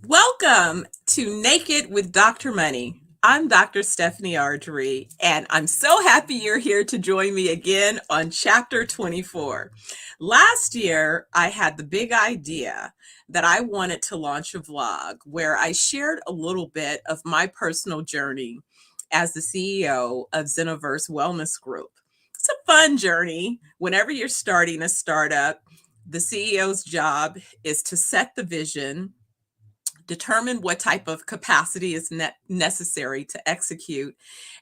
Welcome to Naked with Dr. Money. I'm Dr. Stephanie Ardrey, and I'm so happy you're here to join me again on chapter 24. Last year, I had the big idea that I wanted to launch a vlog where I shared a little bit of my personal journey as the CEO of ZenoVerse Wellness Group. It's a fun journey. Whenever you're starting a startup, the CEO's job is to set the vision, determine what type of capacity is necessary to execute,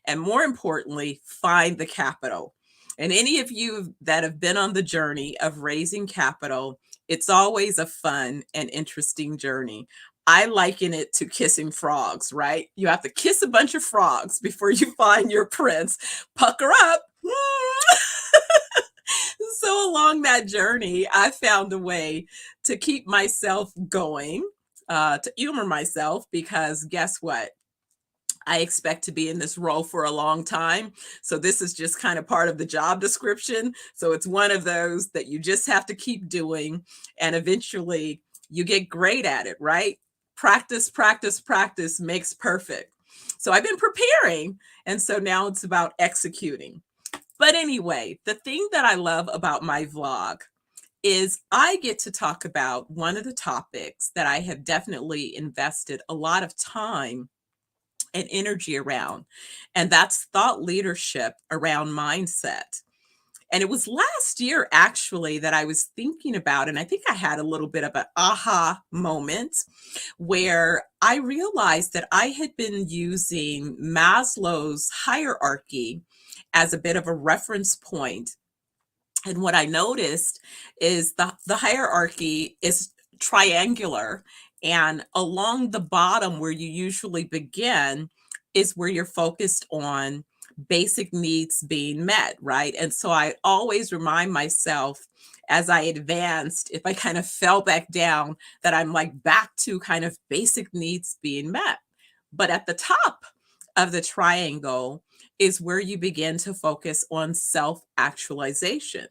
and more importantly, find the capital. And any of you that have been on the journey of raising capital, it's always a fun and interesting journey. I liken it to kissing frogs, right? You have to kiss a bunch of frogs before you find your prince. Pucker up. So along that journey, I found a way to keep myself going, to humor myself, because guess what? I expect to be in this role for a long time. So this is just kind of part of the job description. So it's one of those that you just have to keep doing. And eventually you get great at it, right? Practice, practice, practice makes perfect. So I've been preparing. And so now it's about executing. But anyway, the thing that I love about my vlog is I get to talk about one of the topics that I have definitely invested a lot of time and energy around, and that's thought leadership around mindset. And it was last year actually that I was thinking about, and I think I had a little bit of an aha moment where I realized that I had been using Maslow's hierarchy as a bit of a reference point. And what I noticed is the hierarchy is triangular, and along the bottom where you usually begin is where you're focused on basic needs being met, right? And so I always remind myself as I advanced, if I kind of fell back down, that I'm like back to kind of basic needs being met. But at the top of the triangle is where you begin to focus on self actualization.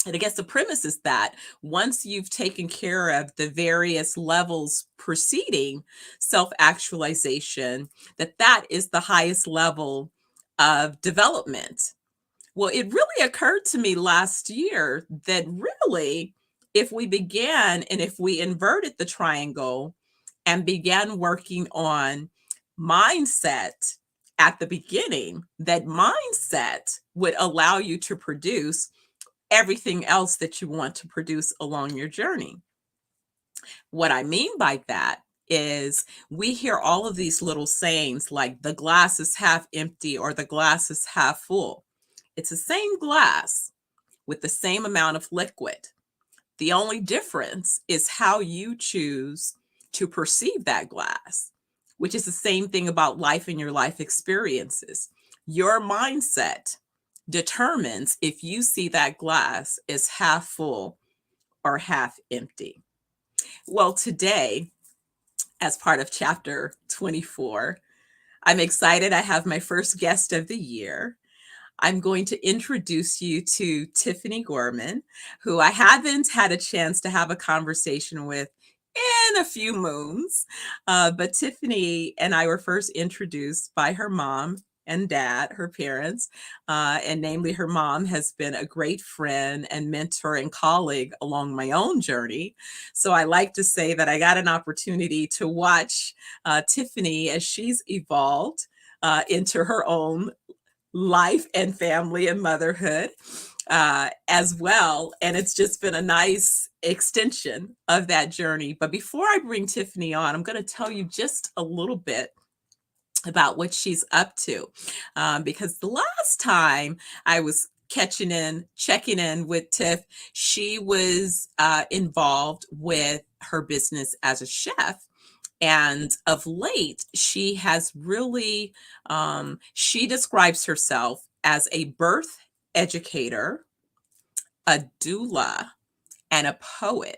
And I guess the premise is that once you've taken care of the various levels preceding self actualization, that is the highest level of development. Well, it really occurred to me last year that really, if we began and if we inverted the triangle and began working on mindset at the beginning, that mindset would allow you to produce everything else that you want to produce along your journey. What I mean by that is we hear all of these little sayings like the glass is half empty or the glass is half full. It's the same glass with the same amount of liquid. The only difference is how you choose to perceive that glass, which is the same thing about life and your life experiences. Your mindset determines if you see that glass as half full or half empty. Well, today, as part of chapter 24, I'm excited. I have my first guest of the year. I'm going to introduce you to Tiffany Gorman, who I haven't had a chance to have a conversation with in a few moons. But Tiffany and I were first introduced by her mom and dad, her parents, and namely her mom has been a great friend and mentor and colleague along my own journey. So I like to say that I got an opportunity to watch Tiffany as she's evolved into her own life and family and motherhood as well. And it's just been a nice extension of that journey. But before I bring Tiffany on, I'm going to tell you just a little bit about what she's up to. Because the last time I was checking in with Tiff, she was involved with her business as a chef. And of late, she has really, she describes herself as a birth educator, a doula, and a poet.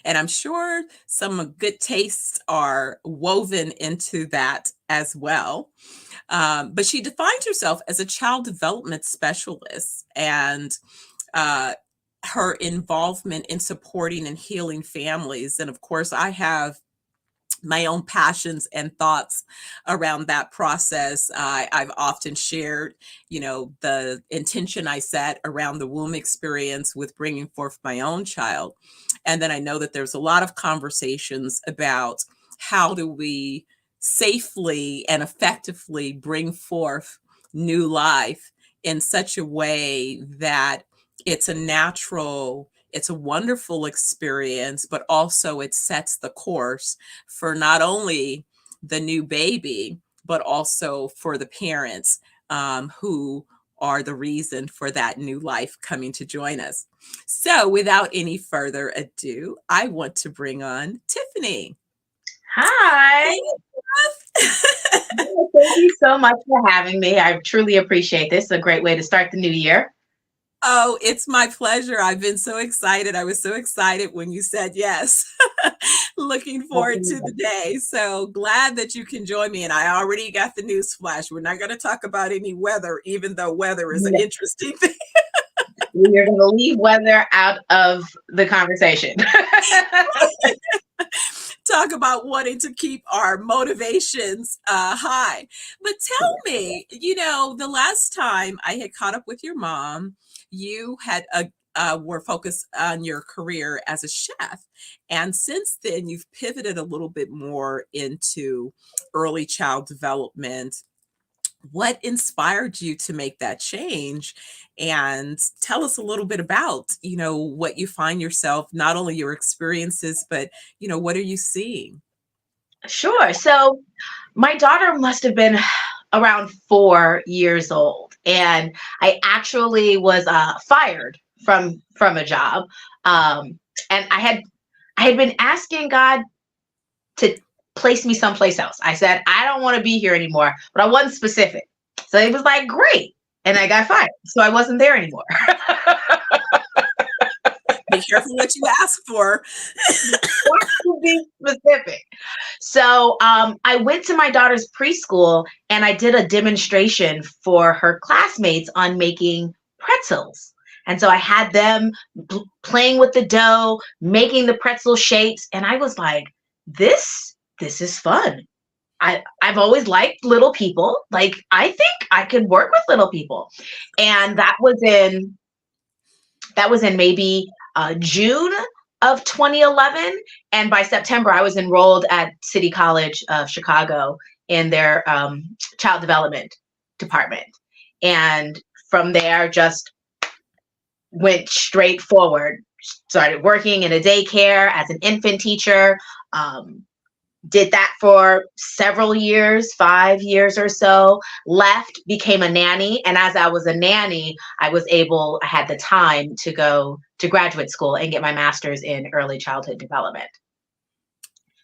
And I'm sure some good tastes are woven into that as well. But she defines herself as a child development specialist, and uh, her involvement in supporting and healing families. And of course, I have my own passions and thoughts around that process. I've often shared, the intention I set around the womb experience with bringing forth my own child. And then I know that there's a lot of conversations about how do we safely and effectively bring forth new life in such a way that it's a wonderful experience, but also it sets the course for not only the new baby, but also for the parents who are the reason for that new life coming to join us. So without any further ado, I want to bring on Tiffany. Hi. Thank you so much for having me. I truly appreciate this. It's a great way to start the new year. Oh, it's my pleasure. I've been so excited. I was so excited when you said yes. Looking forward to the day. So glad that you can join me. And I already got the news flash. We're not going to talk about any weather, even though weather is an interesting thing. We're going to leave weather out of the conversation. Talk about wanting to keep our motivations high. But tell me, the last time I had caught up with your mom, you had were focused on your career as a chef. And since then, you've pivoted a little bit more into early child development. What inspired you to make that change? And tell us a little bit about, what you find yourself, not only your experiences, but, what are you seeing? Sure. So my daughter must have been around 4 years old, and I actually was fired from a job, and I had been asking God to place me someplace else. I said, I don't want to be here anymore, but I wasn't specific. So he was like, great. And I got fired. So I wasn't there anymore. Be careful what you ask for. To be specific. So I went to my daughter's preschool and I did a demonstration for her classmates on making pretzels. And so I had them playing with the dough, making the pretzel shapes. And I was like, this is fun. I've always liked little people. Like, I think I could work with little people. And that was in maybe June of 2011. And by September, I was enrolled at City College of Chicago in their child development department. And from there, just went straight forward. Started working in a daycare as an infant teacher. Did that for several years, 5 years or so, left, became a nanny. And as I was a nanny, I had the time to go to graduate school and get my master's in early childhood development.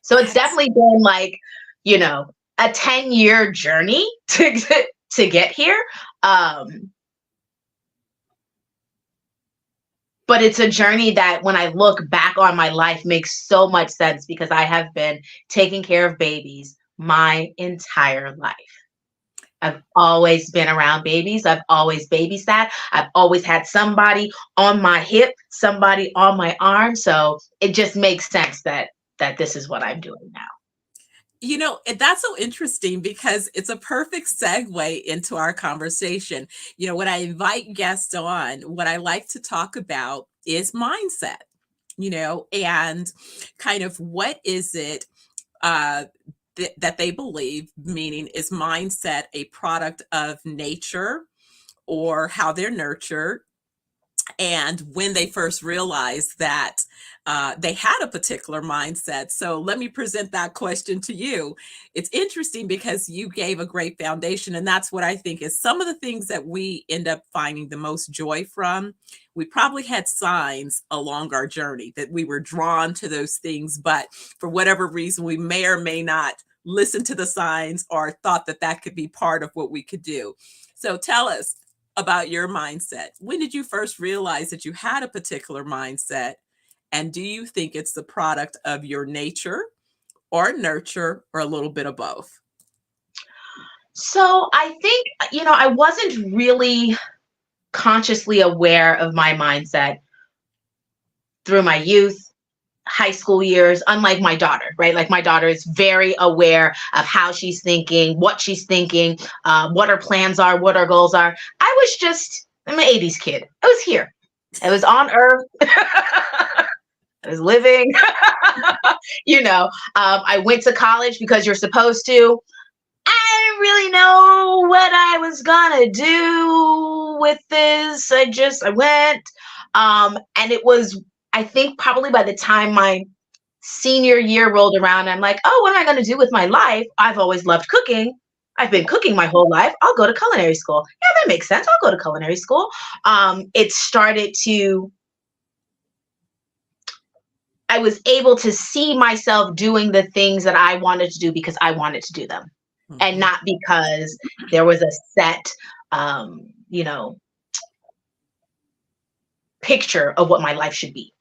So it's definitely been like, a 10-year journey to get here. But it's a journey that when I look back on my life makes so much sense because I have been taking care of babies my entire life. I've always been around babies. I've always babysat. I've always had somebody on my hip, somebody on my arm. So it just makes sense that this is what I'm doing now. That's so interesting because it's a perfect segue into our conversation. When I invite guests on, what I like to talk about is mindset, and kind of what is it that they believe, meaning is mindset a product of nature or how they're nurtured? And when they first realized that they had a particular mindset. So let me present that question to you. It's interesting because you gave a great foundation. And that's what I think is some of the things that we end up finding the most joy from. We probably had signs along our journey that we were drawn to those things. But for whatever reason, we may or may not listen to the signs or thought that that could be part of what we could do. So tell us about your mindset. When did you first realize that you had a particular mindset? And do you think it's the product of your nature or nurture or a little bit of both? So I think, I wasn't really consciously aware of my mindset through my youth, high school years, unlike my daughter, right? Like my daughter is very aware of how she's thinking, what she's thinking, what her plans are, what her goals are. I'm an 80s kid. I was here. I was on Earth. I was living. I went to college because you're supposed to. I didn't really know what I was gonna do with this. I went. And it was, I think probably by the time my senior year rolled around, I'm like, oh, what am I going to do with my life? I've always loved cooking. I've been cooking my whole life. I'll go to culinary school. Yeah, that makes sense. I'll go to culinary school. I was able to see myself doing the things that I wanted to do because I wanted to do them, and not because there was a set, picture of what my life should be.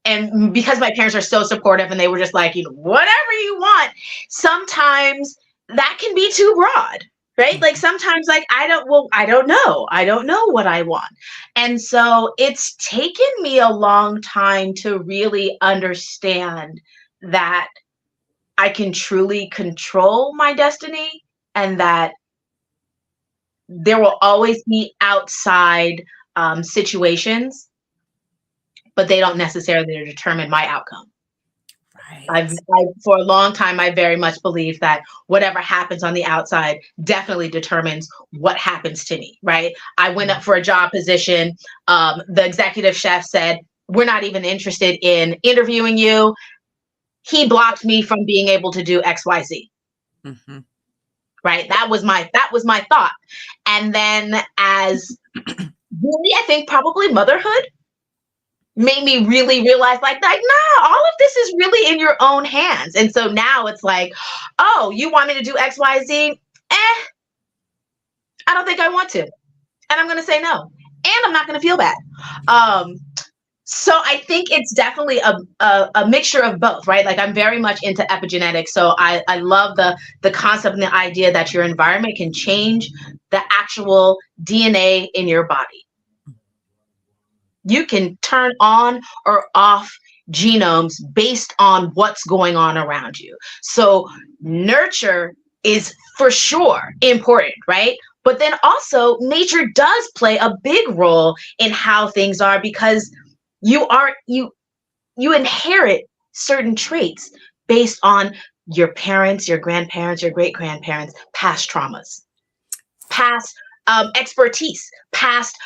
And because my parents are so supportive and they were just like, whatever you want, sometimes that can be too broad, right? Like sometimes like, I don't know what I want. And so it's taken me a long time to really understand that I can truly control my destiny, and that there will always be outside situations, but they don't necessarily determine my outcome. Right. For a long time, I very much believe that whatever happens on the outside definitely determines what happens to me, right? I went up for a job position. The executive chef said, we're not even interested in interviewing you. He blocked me from being able to do X, Y, Z. Right. That was my thought. And then as really, I think probably motherhood made me really realize like, nah, all of this is really in your own hands. And so now it's like, oh, you want me to do X, Y, Z? I don't think I want to. And I'm going to say no. And I'm not going to feel bad. So I think it's definitely a mixture of both, right? Like I'm very much into epigenetics. So I love the concept and the idea that your environment can change the actual DNA in your body. You can turn on or off genomes based on what's going on around you. So nurture is for sure important, right? But then also nature does play a big role in how things are, because you inherit certain traits based on your parents, your grandparents, your great-grandparents, past traumas, past expertise, past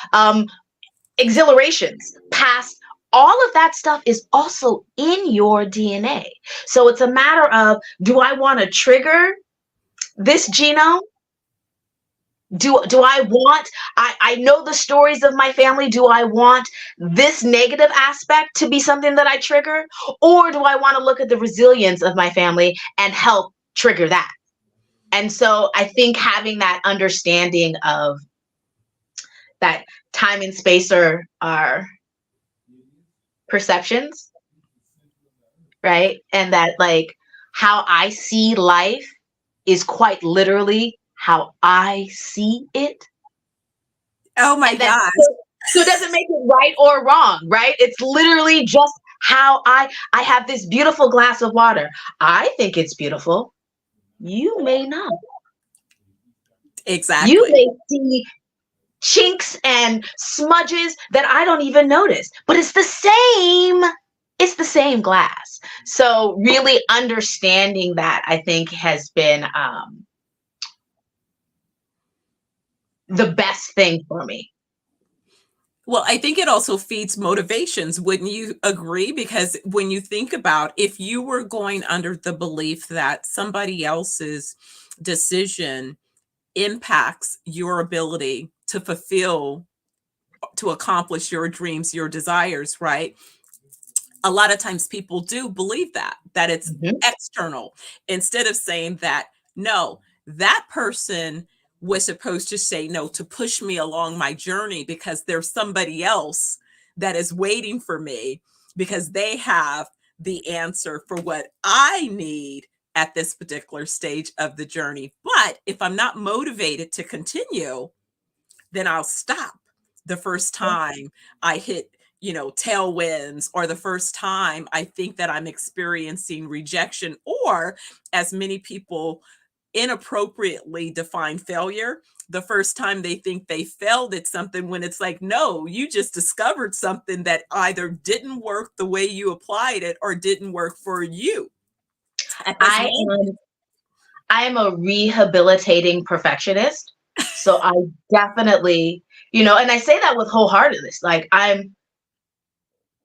exhilarations, past all of that stuff is also in your DNA. So it's a matter of, do I want to trigger this genome? Do I want, I know the stories of my family. Do I want this negative aspect to be something that I trigger? Or do I want to look at the resilience of my family and help trigger that? And so I think having that understanding of that time and space are perceptions, right? And that like how I see life is quite literally how I see it. Oh my gosh. So it doesn't make it right or wrong, right? It's literally just how I have this beautiful glass of water. I think it's beautiful. You may not. Exactly. You may see chinks and smudges that I don't even notice, but it's the same glass. So really understanding that, I think, has been the best thing for me. Well, I think it also feeds motivations. Wouldn't you agree? Because when you think about, if you were going under the belief that somebody else's decision impacts your ability to accomplish your dreams, your desires, right? A lot of times people do believe that it's external, instead of saying that, no, that person was supposed to say no to push me along my journey, because there's somebody else that is waiting for me, because they have the answer for what I need at this particular stage of the journey. But if I'm not motivated to continue, then I'll stop the first time I hit, tailwinds, or the first time I think that I'm experiencing rejection, or as many people inappropriately define failure, the first time they think they failed at something, when it's like, no, you just discovered something that either didn't work the way you applied it or didn't work for you at this I moment. am a rehabilitating perfectionist. So I definitely, and I say that with wholeheartedness. Like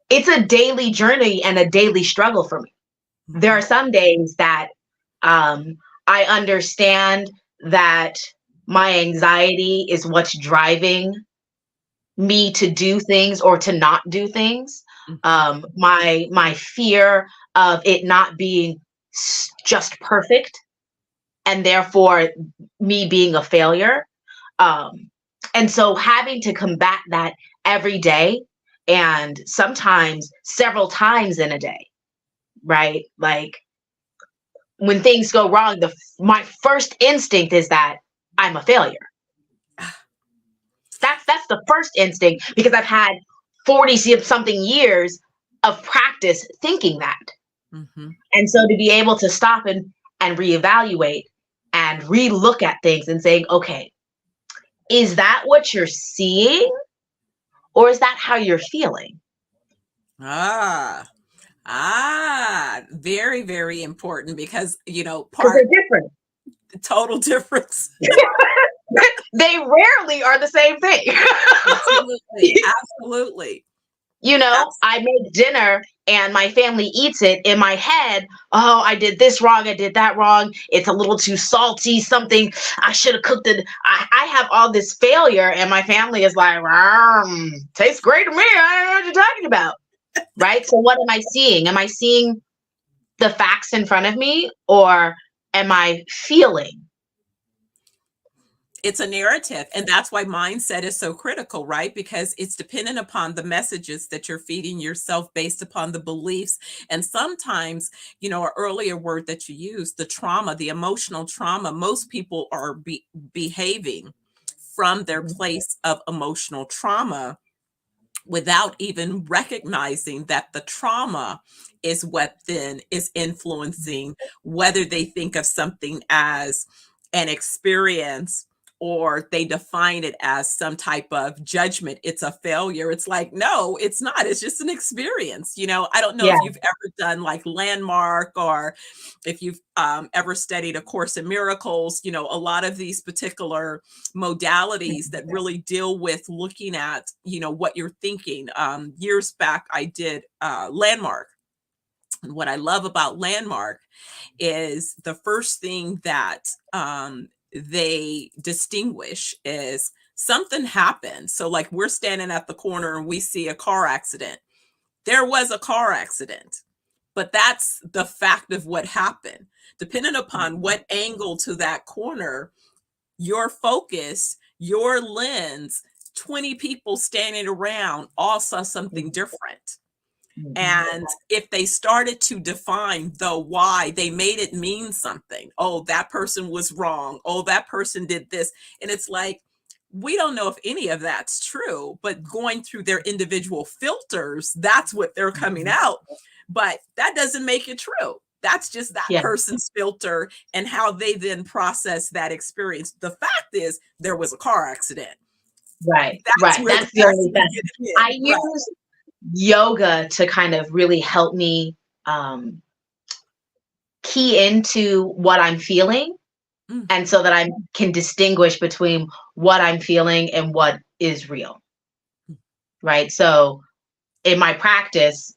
it's a daily journey and a daily struggle for me. There are some days that I understand that my anxiety is what's driving me to do things or to not do things. My fear of it not being just perfect, and therefore me being a failure. And so having to combat that every day, and sometimes several times in a day, right? Like when things go wrong, my first instinct is that I'm a failure. That's the first instinct, because I've had 40 something years of practice thinking that. And so to be able to stop and reevaluate and relook at things and saying, okay, is that what you're seeing, or is that how you're feeling? Very, very important, because, Because they're different. total difference. They rarely are the same thing. Absolutely. I make dinner and my family eats it. In my head, oh, I did this wrong, I did that wrong, it's a little too salty, something I should have cooked it. I have all this failure, and my family is like, tastes great to me, I don't know what you're talking about. Right? So what am I seeing? Am I seeing the facts in front of me, or am I feeling? It's a narrative, and that's why mindset is so critical, right? Because it's dependent upon the messages that you're feeding yourself based upon the beliefs. And sometimes, an earlier word that you used, the trauma, the emotional trauma, most people are behaving from their place of emotional trauma without even recognizing that the trauma is what then is influencing whether they think of something as an experience, or they define it as some type of judgment. It's a failure. It's like, no, it's not. It's just an experience. I don't know if you've ever done like Landmark, or if you've ever studied A Course in Miracles, a lot of these particular modalities that really deal with looking at, what you're thinking. Years back, I did Landmark. And what I love about Landmark is the first thing that they distinguish is something happened. So like, we're standing at the corner and we see a car accident. There was a car accident, but that's the fact of what happened. Depending upon what angle to that corner, your focus, your lens, 20 people standing around all saw something different. And if they started to define the why, they made it mean something. Oh, that person was wrong. Oh, that person did this. And it's like, we don't know if any of that's true, but going through their individual filters, that's what they're coming out. But that doesn't make it true. That's just that person's filter and how they then process that experience. The fact is, there was a car accident. Right. That's the only thing. I use yoga to kind of really help me key into what I'm feeling, and so that I can distinguish between what I'm feeling and what is real. Right. So in my practice,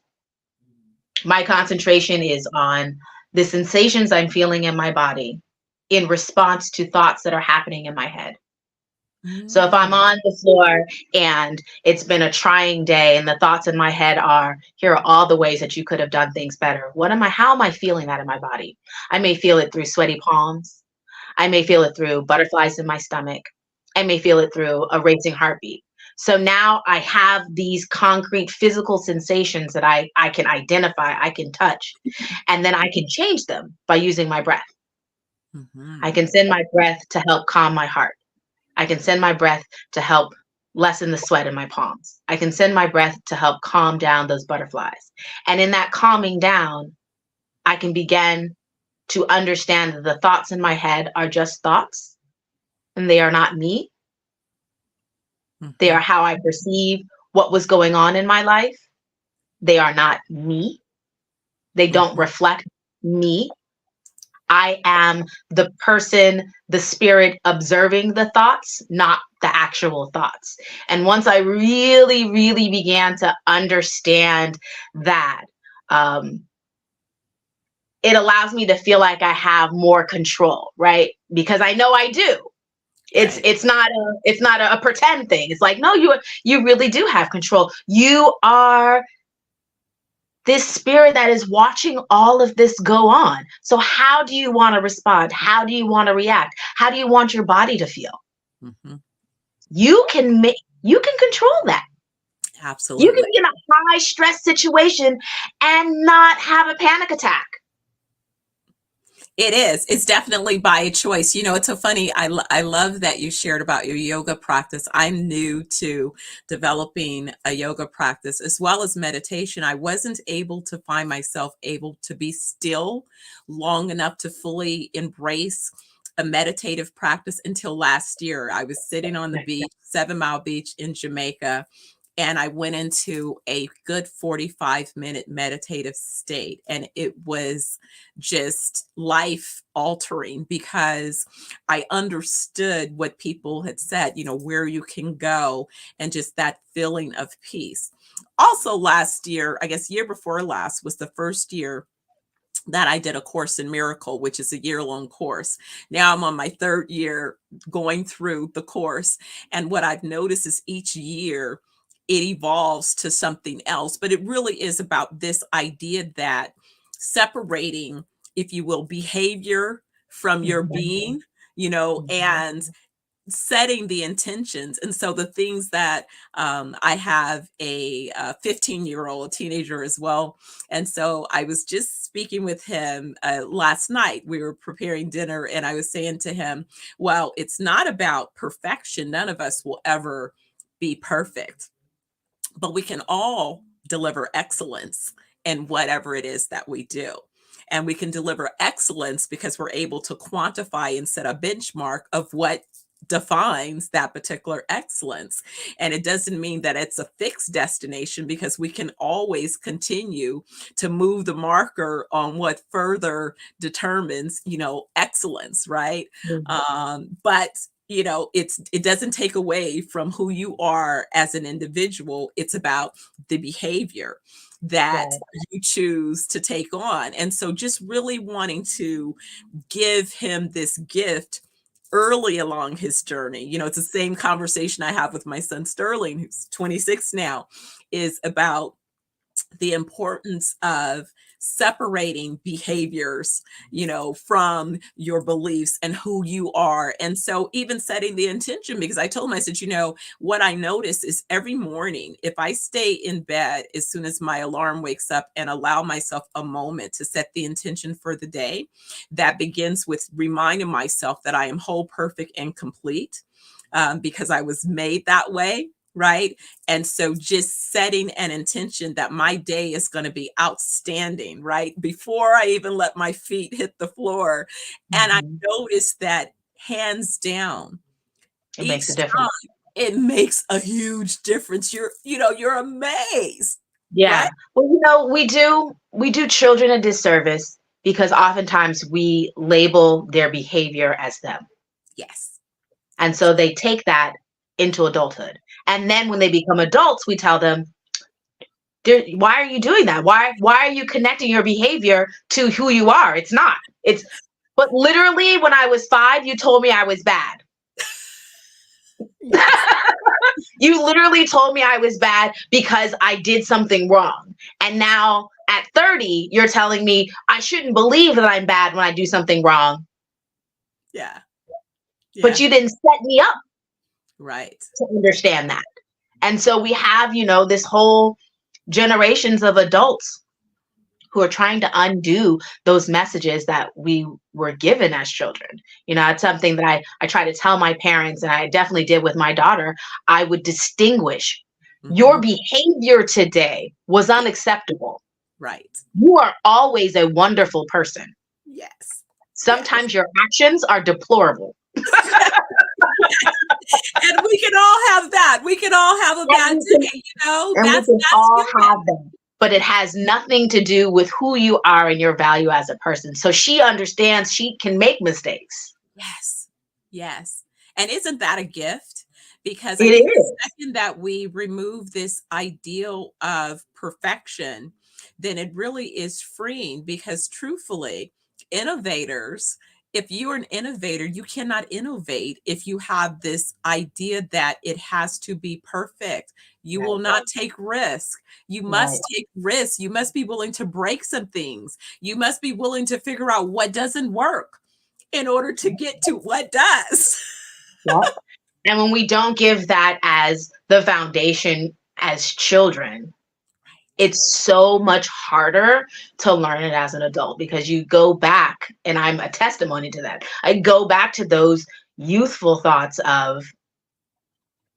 my concentration is on the sensations I'm feeling in my body in response to thoughts that are happening in my head. So if I'm on the floor and it's been a trying day and the thoughts in my head are, here are all the ways that you could have done things better. How am I feeling that in my body? I may feel it through sweaty palms. I may feel it through butterflies in my stomach. I may feel it through a racing heartbeat. So now I have these concrete physical sensations that I can identify, I can touch, and then I can change them by using my breath. I can send my breath to help calm my heart. I can send my breath to help lessen the sweat in my palms. I can send my breath to help calm down those butterflies. And in that calming down, I can begin to understand that the thoughts in my head are just thoughts and they are not me. They are how I perceive what was going on in my life. They are not me. They don't reflect me. I am the person, the spirit observing the thoughts, not the actual thoughts. And once I really, really began to understand that, it allows me to feel like I have more control, right? Because I know I do. It's not a pretend thing. It's like, no, you really do have control. You are this spirit that is watching all of this go on. So how do you want to respond? How do you want to react? How do you want your body to feel? You can control that. Absolutely. You can be in a high stress situation and not have a panic attack. It is. It's definitely by a choice. You know, it's so funny. I love that you shared about your yoga practice. I'm new to developing a yoga practice as well as meditation. I wasn't able to find myself able to be still long enough to fully embrace a meditative practice until last year. I was sitting on the beach, 7 Mile Beach in Jamaica, and I went into a good 45-minute meditative state. And it was just life altering because I understood what people had said, you know, where you can go and just that feeling of peace. Also last year, I guess year before last was the first year that I did a course in miracle, which is a year-long course. Now I'm on my 3rd year going through the course. And what I've noticed is each year it evolves to something else, but it really is about this idea that separating, if you will, behavior from your being, you know, and setting the intentions. And so the things that I have a 15-year-old teenager as well. And so I was just speaking with him last night. We were preparing dinner and I was saying to him, well, it's not about perfection. None of us will ever be perfect, but we can all deliver excellence in whatever it is that we do. And we can deliver excellence because we're able to quantify and set a benchmark of what defines that particular excellence. And it doesn't mean that it's a fixed destination because we can always continue to move the marker on what further determines, you know, excellence, right? But you know, it doesn't take away from who you are as an individual. It's about the behavior that you choose to take on. And so just really wanting to give him this gift early along his journey. You know, it's the same conversation I have with my son Sterling, who's 26 now, is about the importance of separating behaviors, you know, from your beliefs and who you are. And so even setting the intention, because I told him, I said, you know, what I notice is every morning, if I stay in bed as soon as my alarm wakes up and allow myself a moment to set the intention for the day, that begins with reminding myself that I am whole, perfect, and complete because I was made that way. Right. And so just setting an intention that my day is going to be outstanding, right? Before I even let my feet hit the floor. And I noticed that hands down, it makes a difference. It makes a huge difference. You're amazed. Yeah. Right? Well, you know, we do children a disservice because oftentimes we label their behavior as them. Yes. And so they take that into adulthood. And then when they become adults, we tell them, why are you doing that? Why are you connecting your behavior to who you are? It's not. But literally when I was 5, you told me I was bad. You literally told me I was bad because I did something wrong. And now at 30, you're telling me I shouldn't believe that I'm bad when I do something wrong. Yeah. But you didn't set me up. Right. To understand that. And so we have, you know, this whole generations of adults who are trying to undo those messages that we were given as children. You know, it's something that I try to tell my parents, and I definitely did with my daughter. I would distinguish your Mhm. behavior today was unacceptable. Right. You are always a wonderful person. Yes. Yes. Sometimes your actions are deplorable. And we can all have that. We can all have a bad day, And we can that's all human. have them. But it has nothing to do with who you are and your value as a person. So she understands she can make mistakes. Yes. Yes. And isn't that a gift? Because It I think the is. second that we remove this ideal of perfection, then it really is freeing because truthfully, innovators, if you are an innovator, you cannot innovate if you have this idea that it has to be perfect. You will Right. not take risk. You Right. must take risks. You must be willing to break some things. You must be willing to figure out what doesn't work in order to get to what does. Yep. And when we don't give that as the foundation as children, it's so much harder to learn it as an adult because you go back, and I'm a testimony to that. I go back to those youthful thoughts of,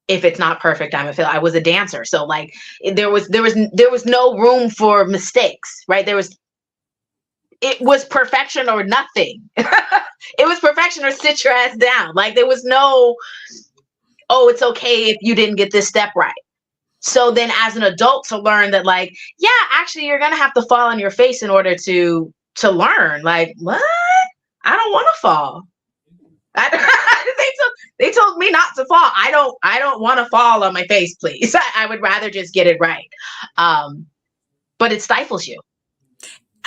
if it's not perfect, I'm a failure. I was a dancer, so like there was no room for mistakes, right? It was perfection or nothing. It was perfection or sit your ass down. Like there was no, oh, it's okay if you didn't get this step right. So then as an adult to learn that, like, yeah, actually you're gonna have to fall on your face in order to learn. Like, what? I don't want to fall. I, they told me not to fall. I don't want to fall on my face, please. I would rather just get it right. But it stifles you.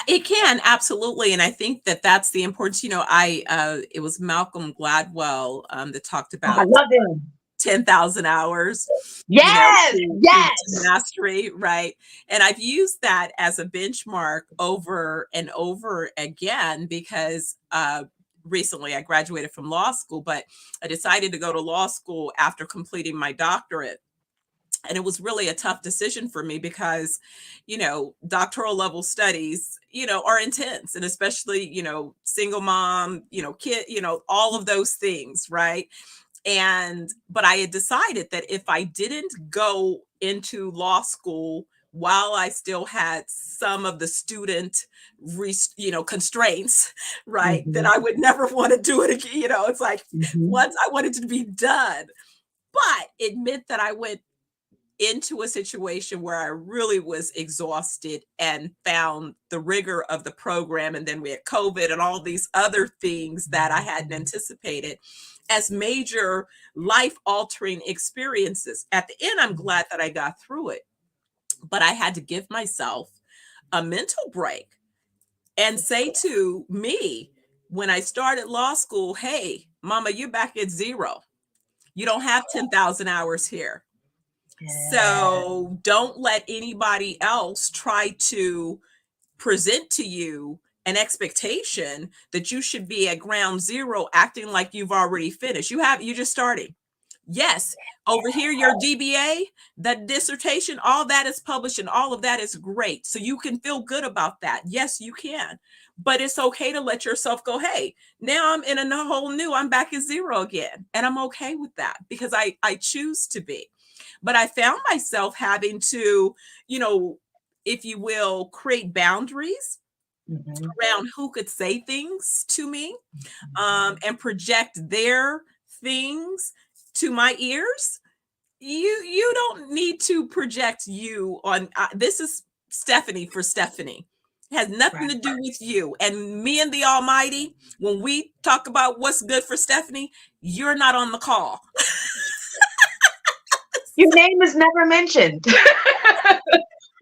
It can absolutely, and I think that that's the importance. I it was Malcolm Gladwell that talked Oh, I about love him. 10,000 hours, Yes, to yes. mastery, right? And I've used that as a benchmark over and over again because recently I graduated from law school, but I decided to go to law school after completing my doctorate. And it was really a tough decision for me because, doctoral level studies, are intense, and especially, single mom, kid, all of those things, right? But I had decided that if I didn't go into law school while I still had some of the student, constraints, right, that Hmm. I would never want to do it again. It's like Hmm. once I wanted to be done, but it meant that I went into a situation where I really was exhausted and found the rigor of the program. And then we had COVID and all these other things that I hadn't anticipated as major life altering experiences. At the end, I'm glad that I got through it, but I had to give myself a mental break and say to me when I started law school, hey, mama, you're back at zero. You don't have 10,000 hours here. Yeah. So don't let anybody else try to present to you an expectation that you should be at ground zero acting like you've already finished. You're just starting. Yes, over here, your DBA, that dissertation, all that is published and all of that is great. So you can feel good about that. Yes, you can. But it's okay to let yourself go, hey, now I'm in a whole new, I'm back at zero again. And I'm okay with that because I choose to be. But I found myself having to, you know, if you will, create boundaries Hmm. around who could say things to me, and project their things to my ears. You don't need to project you on. This is Stephanie for Stephanie. It has nothing Right. to do with you and me and the Almighty. When we talk about what's good for Stephanie, you're not on the call. Your name is never mentioned.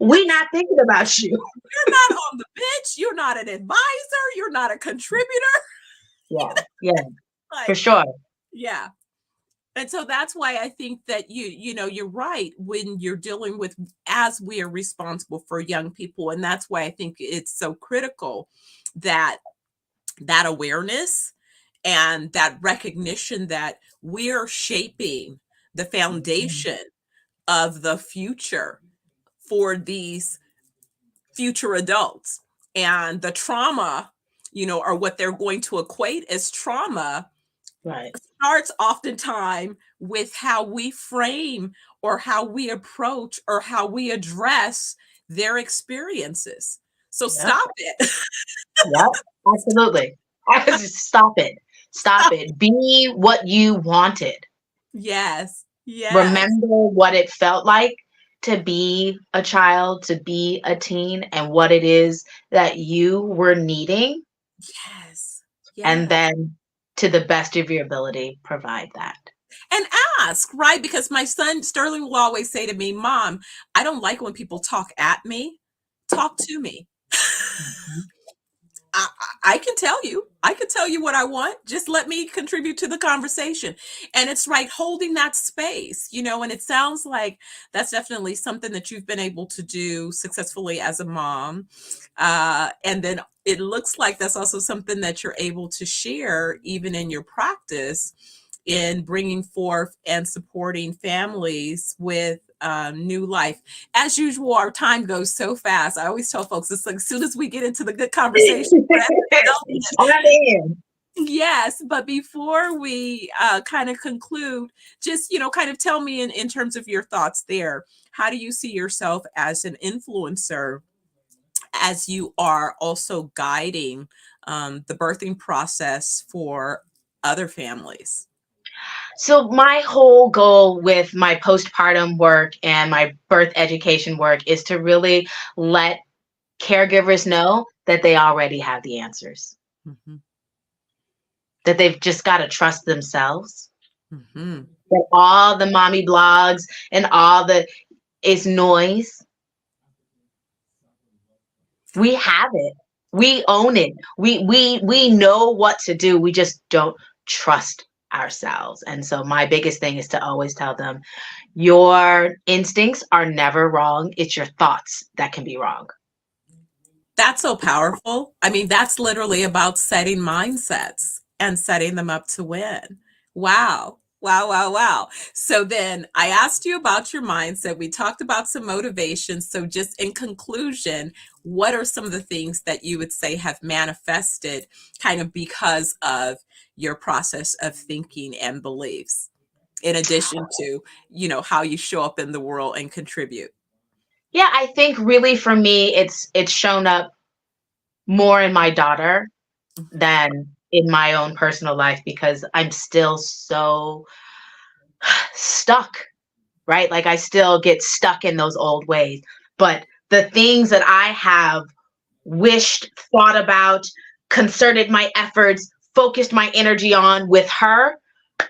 We not thinking about you. You're not on the bench. You're not an advisor. You're not a contributor. Yeah, yeah, for Like, sure. yeah. And so that's why I think that you're right when you're dealing with, as we are responsible for young people. And that's why I think it's so critical that that awareness and that recognition that we're shaping the Mhm. foundation of the future for these future adults. and the trauma, or what they're going to equate as trauma, Right. starts oftentimes with how we frame or how we approach or how we address their experiences. So Yep. stop it. Yep. Absolutely. Stop it. Stop it. Be what you wanted. Yes. Yes. Remember what it felt like to be a child, to be a teen, and what it is that you were needing. Yes. And Yes. then, to the best of your ability, provide that. And ask, right? Because my son Sterling will always say to me, Mom, I don't like when people talk at me. Talk to me. Mhm. I can tell you. I can tell you what I want. Just let me contribute to the conversation. And it's right, holding that space, and it sounds like that's definitely something that you've been able to do successfully as a mom. And then it looks like that's also something that you're able to share even in your practice in bringing forth and supporting families with new life. As usual, our time goes so fast. I always tell folks, it's like as soon as we get into the good conversation, we're at the tail end. On in. Yes, but before we kind of conclude, just kind of tell me in terms of your thoughts there. How do you see yourself as an influencer, as you are also guiding the birthing process for other families? So my whole goal with my postpartum work and my birth education work is to really let caregivers know that they already have the answers, Mhm, that they've just got to trust themselves, mhm. that all the mommy blogs and all the is noise. We have it. We own it. We know what to do. We just don't trust ourselves. And so my biggest thing is to always tell them your instincts are never wrong. It's your thoughts that can be wrong. That's so powerful. I mean, that's literally about setting mindsets and setting them up to win. Wow. Wow, wow, wow. So then I asked you about your mindset. We talked about some motivation. So, just in conclusion, what are some of the things that you would say have manifested kind of because of your process of thinking and beliefs, in addition to, how you show up in the world and contribute? Yeah, I think really for me it's shown up more in my daughter than in my own personal life because I'm still so stuck, right? Like I still get stuck in those old ways. But the things that I have wished, thought about, concerted my efforts, focused my energy on with her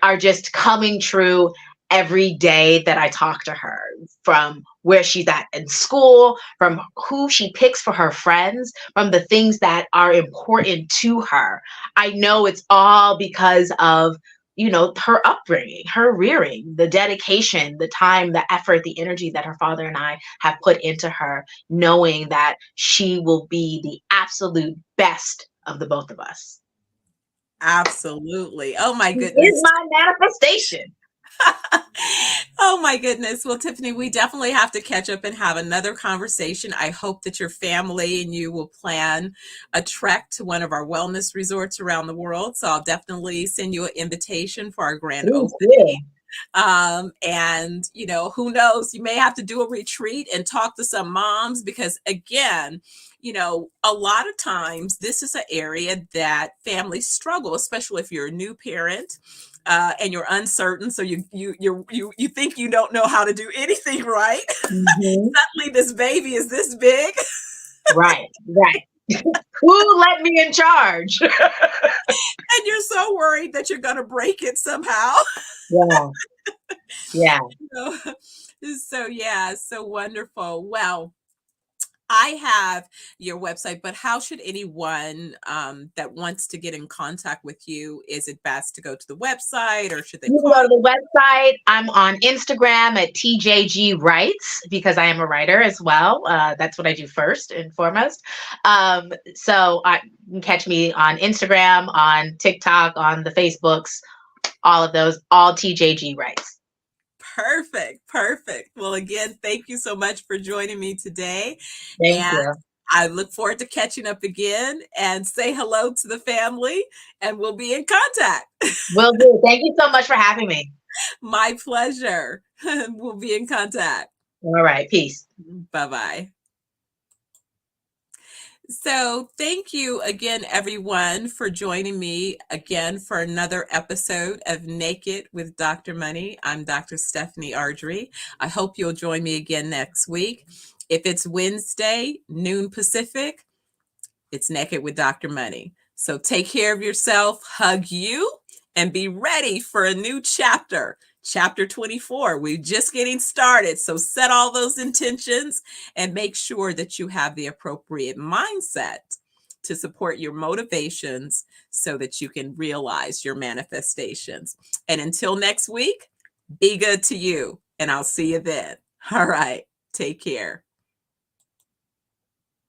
are just coming true every day that I talk to her, from where she's at in school, from who she picks for her friends, from the things that are important to her. I know it's all because of her upbringing, her rearing, the dedication, the time, the effort, the energy that her father and I have put into her, knowing that she will be the absolute best of the both of us. Absolutely. Oh my She is goodness. my manifestation. Oh my goodness. Well, Tiffany, we definitely have to catch up and have another conversation. I hope that your family and you will plan a trek to one of our wellness resorts around the world. So I'll definitely send you an invitation for our grand Please opening. do. And who knows, you may have to do a retreat and talk to some moms because again, a lot of times this is an area that families struggle, especially if you're a new parent. And you're uncertain, so you think you don't know how to do anything right. Mhm. Suddenly, this baby is this big, Right, right. Who let me in charge? and you're so worried that you're going to break it somehow. Yeah, yeah. So, so yeah, so wonderful. Well, I have your website, but how should anyone that wants to get in contact with you? Is it best to go to the website or should they You can call go to you? the website. I'm on Instagram at TJG Writes because I am a writer as well. That's what I do first and foremost. So you can catch me on Instagram, on TikTok, on the Facebooks, all of those, all TJG Writes. Perfect. Perfect. Well, again, thank you so much for joining me today. Thank And you. I look forward to catching up again, and say hello to the family, and we'll be in contact. Will do. Thank you so much for having me. My pleasure. We'll be in contact. All right. Peace. Bye-bye. So thank you again, everyone, for joining me again for another episode of Naked with Dr. Money. I'm Dr. Stephanie Ardrey. I hope you'll join me again next week. If it's Wednesday, noon Pacific, it's Naked with Dr. Money. So take care of yourself, hug you, and be ready for a new chapter. Chapter 24. We're just getting started. So set all those intentions and make sure that you have the appropriate mindset to support your motivations so that you can realize your manifestations. And until next week, be good to you, and I'll see you then. All right. Take care.